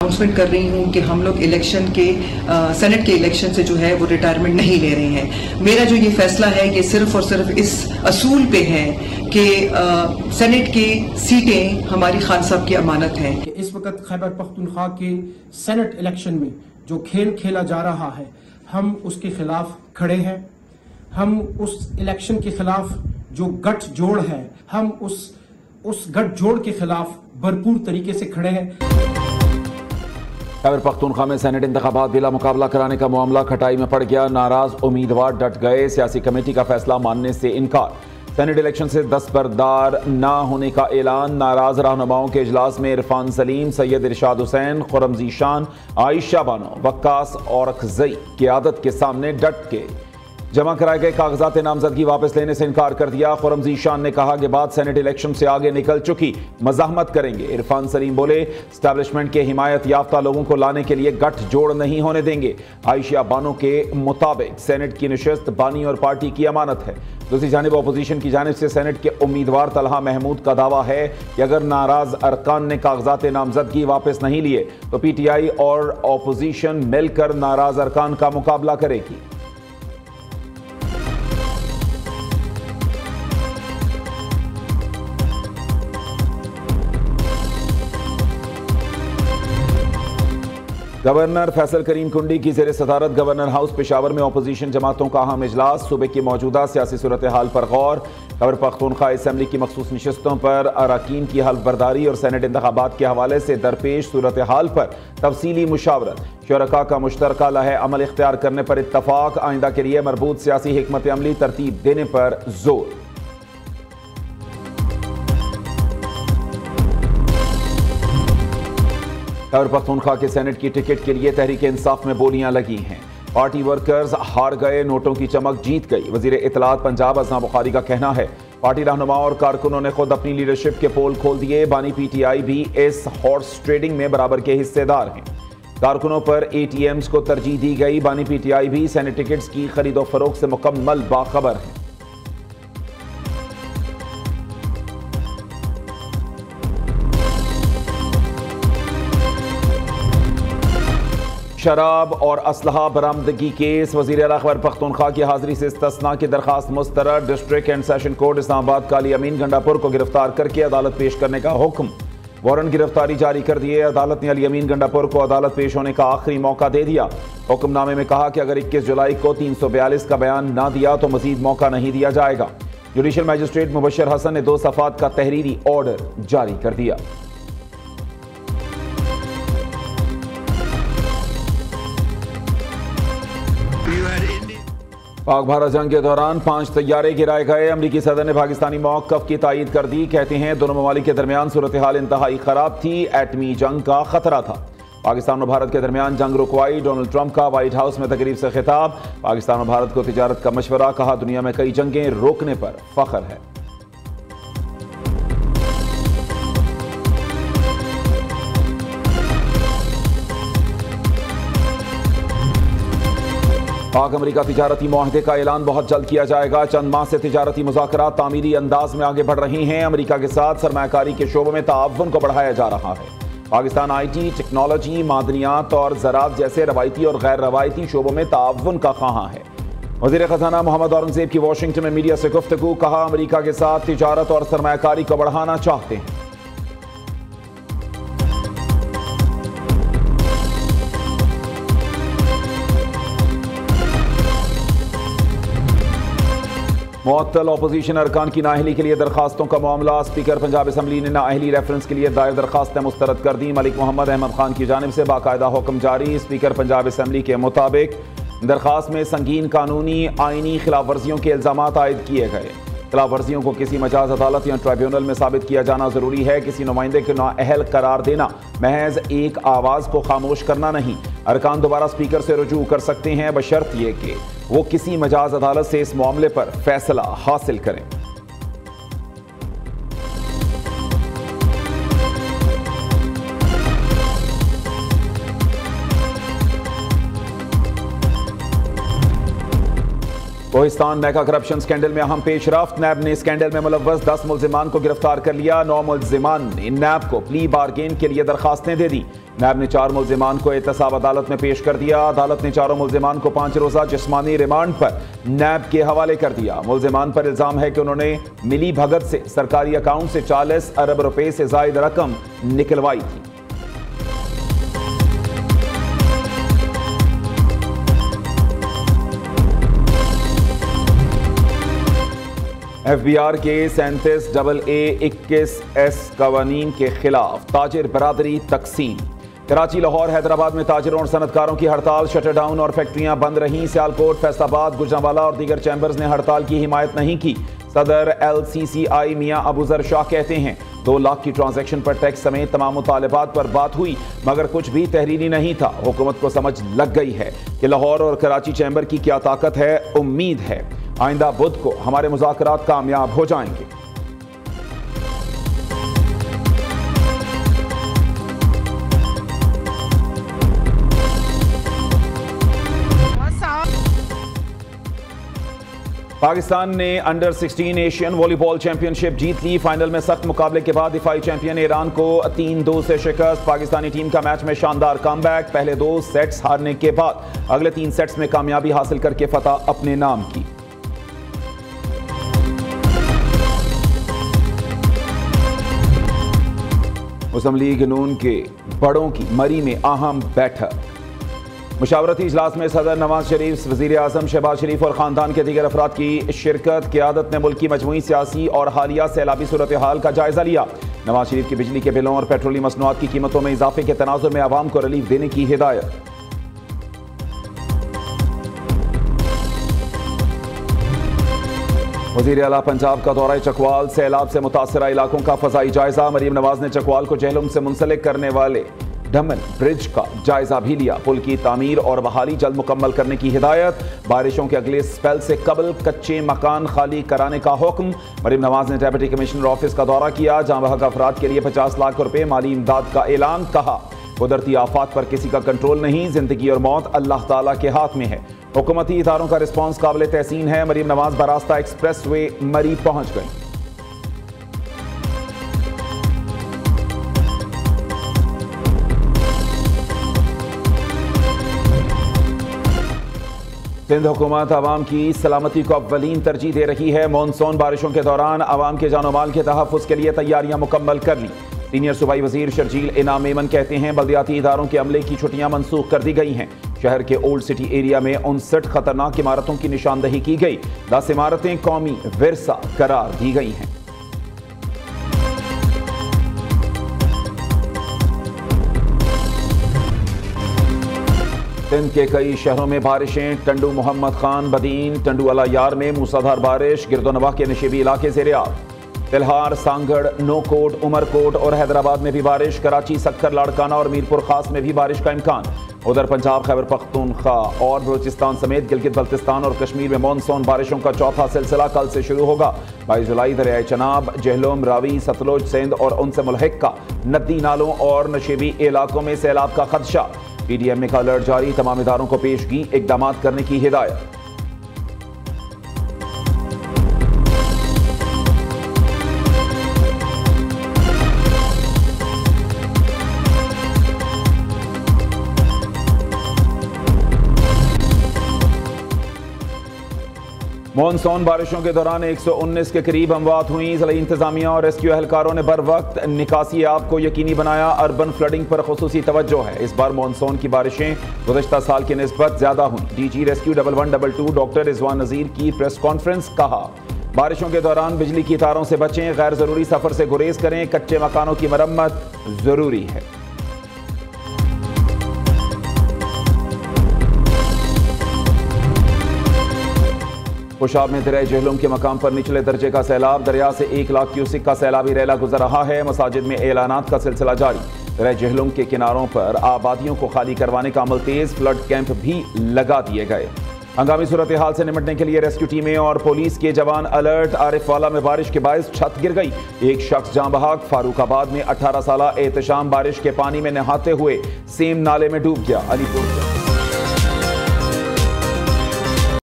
Announcement कर रही हूँ कि हम लोग इलेक्शन के सेनेट के इलेक्शन से जो है वो रिटायरमेंट नहीं ले रहे हैं। मेरा जो ये फैसला है ये सिर्फ और सिर्फ इस असूल पे है कि सेनेट की सीटें हमारी खान साहब की अमानत हैं। इस वक्त खैबर पख्तूनख्वा के सेनेट इलेक्शन में जो खेल खेला जा रहा है, हम उसके खिलाफ खड़े हैं। हम उस इलेक्शन के खिलाफ जो गठजोड़ है, हम उस गठजोड़ के खिलाफ भरपूर तरीके से खड़े हैं। खैबर पख्तूनख्वा में सेनेट इंतखाबात बिला मुकाबला कराने का मामला खटाई में पड़ गया। नाराज उम्मीदवार डट गए, सियासी कमेटी का फैसला मानने से इनकार। सेनेट इलेक्शन से दस्तबरदार न होने का ऐलान। नाराज रहनुमाओं के इजलास में इरफान सलीम, सैयद इरशाद हुसैन, खुर्रम ज़ीशान, आयशा बानो, वक्कास औरखज़ई क़यादत के सामने डट के जमा कराए गए कागजात नामजदगी वापस लेने से इनकार कर दिया। खुर्रम ज़ीशान ने कहा कि बात सेनेट इलेक्शन से आगे निकल चुकी, मज़ाहमत करेंगे। इरफान सलीम बोले, एस्टैब्लिशमेंट के हिमायत याफ्ता लोगों को लाने के लिए गठजोड़ नहीं होने देंगे। आयशा बानो के मुताबिक सेनेट की नशिस्त बानी और पार्टी की अमानत है। दूसरी जानिब अपोजिशन की जानिब से सेनेट के उम्मीदवार तलहा महमूद का दावा है कि अगर नाराज अरकान ने कागजात नामजदगी वापस नहीं लिए तो PTI और अपोजिशन मिलकर नाराज अरकान का मुकाबला करेगी। गवर्नर फैसल करीम कुंडी की ज़ेर सदारत गवर्नर हाउस पेशावर में अपोजिशन जमातों का अहम इजलास। सूबे की मौजूदा सियासी सूरत हाल पर गौर। खैबर पख्तूनख्वा असम्बली की मखसूस नशिस्तों पर अरकान की हल्फ बर्दारी और सेनेट इंतखाबात के हवाले से दरपेश सूरत हाल पर तफसीली मुशावरत। शुरका का मुश्तरका लहे अमल इख्तियार करने पर इत्तफाक। आइंदा के लिए मरबूत सियासी हिकमत अमली तरतीब देने पर जोर। खैबर पख्तूनख्वा के सेनेट की टिकट के लिए तहरीक इंसाफ में बोलियां लगी हैं। पार्टी वर्कर्स हार गए, नोटों की चमक जीत गई। वजीर इत्तलात पंजाब असना बुखारी का कहना है पार्टी रहनुमाओं और कारकुनों ने खुद अपनी लीडरशिप के पोल खोल दिए। बानी PTI भी इस हॉर्स ट्रेडिंग में बराबर के हिस्सेदार हैं। कारकुनों पर ATMs को तरजीह दी गई। बानी PTI भी सेनेट टिकट्स की खरीदो फरोख्त से मुकम्मल बाखबर है। शराब और असलहा बरामदगी केस। वज़ीर आला खैबर पख्तूनख्वा की हाजिरी से इस्तिस्ना की दरखास्त मुस्तरद। District and session court Islamabad का अली अमीन गंडापुर को गिरफ्तार करके अदालत पेश करने का हुक्म। वारंट गिरफ्तारी जारी कर दिए। अदालत ने अली अमीन गंडापुर को अदालत पेश होने का आखिरी मौका दे दिया। हुक्मनामे में कहा कि अगर 21 जुलाई को 342 का बयान ना दिया तो मजीद मौका नहीं दिया जाएगा। जुडिशल मजिस्ट्रेट मुबशर हसन ने 2 सफ़ात का तहरीरी ऑर्डर जारी कर दिया। पाक भारत जंग के दौरान 5 तैयारे गिराए गए। अमरीकी सदर ने पाकिस्तानी मौक़िफ़ की तायीद कर दी। कहते हैं दोनों ममालिक के दरमियान सूरत हाल इंतहाई ख़राब थी, एटमी जंग का खतरा था। पाकिस्तान और भारत के दरमियान जंग रुकवाई। डोनाल्ड ट्रंप का व्हाइट हाउस में तकरीब से खिताब। पाकिस्तान और भारत को तिजारत का मशवरा। कहा दुनिया में कई जंगें रोकने पर फख्र है। पाक अमरीका तिजारती मुआहदे का ऐलान बहुत जल्द किया जाएगा। चंद माह से तिजारती मुज़ाकरात तामीरी अंदाज में आगे बढ़ रही हैं। अमरीका के साथ सरमायाकारी के शोबों में ताअवुन को बढ़ाया जा रहा है। पाकिस्तान IT, टेक्नोलॉजी, मादनियात और ज़राअत जैसे रवायती और गैर रवायती शोबों में ताअवुन का ख़्वाहां है। वज़ीर ख़ज़ाना मोहम्मद औरंगज़ेब की वाशिंगटन में मीडिया से गुफ्तगू। कहा अमरीका के साथ तिजारत और सरमायाकारी को बढ़ाना चाहते हैं। मुअत्तल अपोजिशन अरकान की नाअहली के लिए दरखास्तों का मामला। स्पीकर पंजाब असम्बली ने नाअहली रेफरेंस के लिए दायर दरखास्तें मुस्तरद कर दी। मलिक मोहम्मद अहमद खान की जानिब से बाकायदा हुक्म जारी। स्पीकर पंजाब असम्बली के मुताबिक दरखास्त में संगीन कानूनी आइनी खिलाफ वर्जियों के इल्जामात आयद किए गए। खिलाफ वर्जियों को किसी मजाज अदालत या ट्राइब्यूनल में साबित किया जाना जरूरी है। किसी नुमाइंदे को नाअहल करार देना महज एक आवाज़ को खामोश करना नहीं। अरकान दोबारा स्पीकर से रुजू कर सकते हैं बशर्त यह कि वो किसी मजाज अदालत से इस मामले पर फैसला हासिल करें। कोहिस्तान मेगा करप्शन स्कैंडल में अहम पेशरफ्त। नैब ने स्कैंडल में मुलव्वस 10 मुल्जिमान को गिरफ्तार कर लिया। 9 मुल्जिमान ने नैब को प्ली बारगेन के लिए दरखास्तें दे दी। नैब ने 4 मुल्जिमान को एहतसाब अदालत में पेश कर दिया। अदालत ने चारों मुल्जिमान को 5 रोज़ा जिस्मानी रिमांड पर नैब के हवाले कर दिया। मुल्जिमान पर इल्जाम है कि उन्होंने मिली भगत से सरकारी अकाउंट से 40 अरब रुपए से जायद रकम निकलवाई थी। FBR के 37AA21S कवानीन के खिलाफ ताजिर बरादरी तकसीम। कराची, लाहौर, हैदराबाद में ताजिरों और सनतकारों की हड़ताल, शटर डाउन और फैक्ट्रियां बंद रहीं। सियालकोट, फैसलाबाद, गुजरांवाला और दीगर चैम्बर्स ने हड़ताल की हिमायत नहीं की। सदर LCCI मियां अबूजर शाह कहते हैं 2 लाख की ट्रांजैक्शन पर टैक्स समेत तमाम मुतालबात पर बात हुई मगर कुछ भी तहरीरी नहीं था। हुकूमत को समझ लग गई है कि लाहौर और कराची चैम्बर की क्या ताकत है। उम्मीद है आइंदा बुध को हमारे मुज़ाकरात कामयाब हो जाएंगे। पाकिस्तान ने अंडर 16 एशियन वॉलीबॉल चैंपियनशिप जीत ली। फाइनल में सख्त मुकाबले के बाद दिफाई चैंपियन ईरान को 3-2 से शिकस्त। पाकिस्तानी टीम का मैच में शानदार कमबैक। पहले 2 सेट्स हारने के बाद अगले 3 सेट्स में कामयाबी हासिल करके फतह अपने नाम की। मुस्लिम लीग नून के बड़ों की मरी में अहम बैठक। मुशावरती इजलास में सदर नवाज शरीफ, वजीर आजम शहबाज शरीफ और खानदान के दीगर अफराद की शिरकत। क़यादत ने मुल्क की मजमूई सियासी और हालिया सैलाबी सूरत हाल का जायजा लिया। नवाज शरीफ की बिजली के बिलों और पेट्रोलियम मसनूआत की कीमतों में इजाफे के तनाजुर में आवाम को रिलीफ देने की हिदायत। वज़ीर आला पंजाब का दौरा चकवाल, सैलाब से मुतासरा इलाकों का फजाई जायजा। मरीम नवाज ने चकवाल को जहलुम से मुंसलिक करने वाले डमन ब्रिज का जायजा भी लिया। पुल की तामीर और बहाली जल्द मुकम्मल करने की हिदायत। बारिशों के अगले स्पेल से कबल कच्चे मकान खाली कराने का हुक्म। मरीम नवाज ने डेप्यूटी कमिश्नर ऑफिस का दौरा किया। जाँ बहक अफराद के लिए 50 लाख रुपए माली इमदाद का ऐलान। कहा कुदरती आफात पर किसी का कंट्रोल नहीं, जिंदगी और मौत अल्लाह ताला के हाथ में है। हुकूमती इदारों का रिस्पॉन्स काबिल तहसीन है। मरीम नवाज बरास्ता एक्सप्रेस वे मरी पहुंच गई। सिंध हुकूमत आवाम की सलामती को अव्वलीन तरजीह दे रही है। मानसून बारिशों के दौरान आवाम के जानो माल के तहफ़्फ़ुज़ के लिए तैयारियां मुकम्मल कर ली। सीनियर सूबाई वजीर शर्जील इनाम मेमन कहते हैं बल्दियाती इदारों के अमले की छुट्टियां मनसूख कर दी गई हैं। शहर के ओल्ड सिटी एरिया में 59 खतरनाक इमारतों की निशानदही की गई। 10 इमारतें कौमी विरसा करार दी गई हैं। सिंध के कई शहरों में बारिशें। टंडू मोहम्मद खान, बदीन, टंडू अलायार में मूसलाधार बारिश। गिरदोनवाह के नशीबी इलाके ज़ेर-ए-आब। तिल्हार, सांगड़, नोकोट, उमरकोट और हैदराबाद में भी बारिश। कराची, सक्कर, लाड़काना और मीरपुर खास में भी बारिश का इम्कान। उधर पंजाब, खैबर पख्तूनख्वा और बलूचिस्तान समेत गिलगित बल्तिस्तान और कश्मीर में मानसून बारिशों का चौथा सिलसिला कल से शुरू होगा। 22 जुलाई दरियाए चनाब, जहलुम, रावी, सतलुज, सिंध और उनसे मुल्हिका नदी नालों और नशीबी इलाकों में सैलाब का खदशा। PDM का अलर्ट जारी। तमाम इदारों को पेशगी इकदाम करने की हिदायत। मानसून बारिशों के दौरान 119 के करीब अमवात हुई। ज़िला इंतजामिया और रेस्क्यू एहलकारों ने बर वक्त निकासी आब को यकीनी बनाया। अर्बन फ्लडिंग पर खुसूसी तवज्जो है। इस बार मानसून की बारिशें गुज़श्ता साल की निस्बत ज्यादा हुई। DG रेस्क्यू 1122 डॉक्टर रिजवान नज़ीर की प्रेस कॉन्फ्रेंस। कहा बारिशों के दौरान बिजली की तारों से बचें, गैर जरूरी सफर से गुरेज करें, कच्चे मकानों की मरम्मत जरूरी है। खुशाब में दरिया जहलुम के मकाम पर निचले दर्जे का सैलाब। दरिया से 1 लाख क्यूसिक का सैलाबी रैला गुजर रहा है। मसाजिद में ऐलानात का सिलसिला जारी। दरिया जहलुम के किनारों पर आबादियों को खाली करवाने का अमल तेज। फ्लड कैंप भी लगा दिए गए। हंगामी सूरत हाल से निपटने के लिए रेस्क्यू टीमें और पुलिस के जवान अलर्ट। आरिफवाला में बारिश के बायस छत गिर गई। एक शख्स जाँ बहक। फारूकाबाद में 18 साला एहतशाम बारिश के पानी में नहाते हुए सेम नाले में डूब गया। अलीपुर